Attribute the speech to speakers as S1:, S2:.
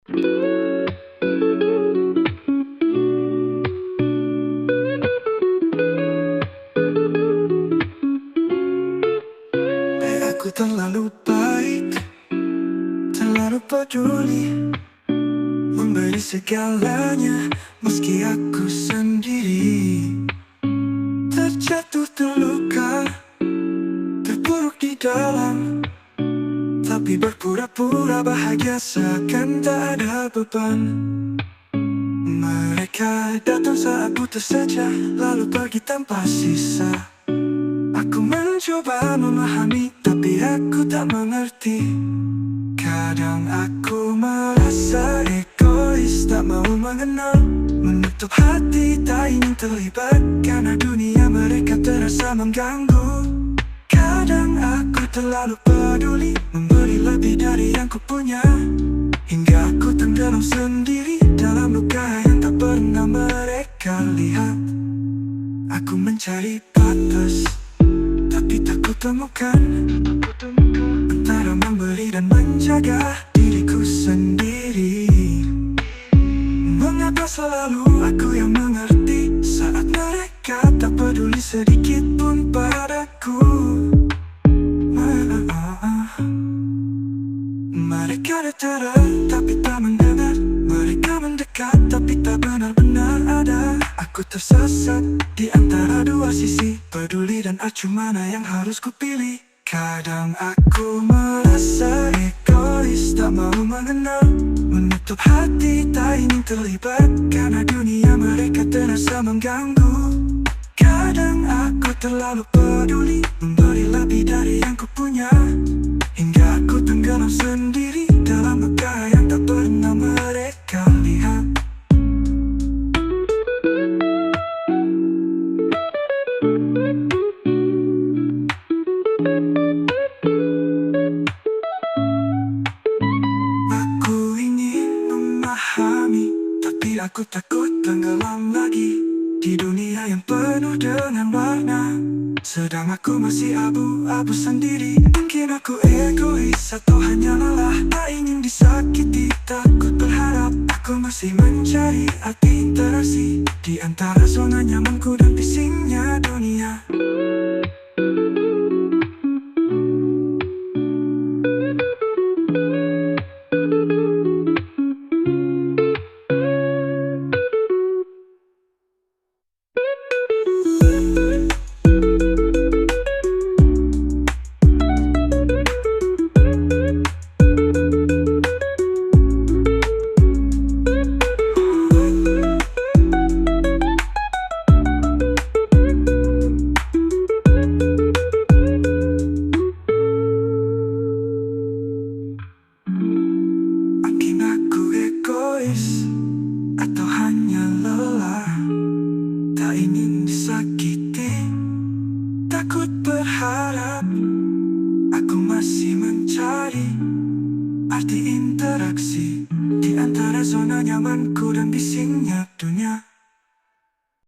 S1: Aku terlalu baik, terlalu peduli, memberi segalanya meski aku sendiri terjatuh, terluka, terpuruk di dalam, tapi berpura-pura bahagia seakan tak ada beban. Mereka datang saat butuh saja, lalu pergi tanpa sisa. Aku mencoba memahami, tapi aku tak mengerti. Kadang aku merasa egois, tak mau mengenal, menutup hati, tak ingin terlibat, karena dunia mereka terasa mengganggu. Kadang aku terlalu peduli, memberi lebih dari yang ku punya, hingga aku tenggelam sendiri dalam luka yang tak pernah mereka lihat. Aku mencari batas, tapi tak kutemukan, antara memberi dan menjaga diriku sendiri. Mengapa selalu aku yang mengerti, saat mereka tak peduli sedikit pun padaku? Mereka datang tapi tak mendengar, mereka mendekat tapi tak benar-benar ada. Aku tersesat di antara dua sisi, peduli dan acuh mana yang harus kupilih. Kadang aku merasa egois, tak mau mengenal, menutup hati, tak ingin terlibat, karena dunia mereka terasa mengganggu. Kadang aku terlalu peduli, memberi lebih dari yang ku punya, hingga aku tenggelam sendiri dalam luka yang tak pernah mereka lihat. Aku ingin memahami, tapi aku takut tenggelam lagi di dunia yang penuh dengan warna, sedang aku masih abu-abu sendiri. Mungkin aku egois atau hanya lelah, tak ingin disakiti, takut berharap. Aku masih mencari arti interaksi di antara zona nyamanku dan bisingnya dunia. Mungkin aku egois atau hanya lelah, tak ingin disakiti, takut berharap. Aku masih mencari arti interaksi di antara zona nyamanku dan bisingnya dunia.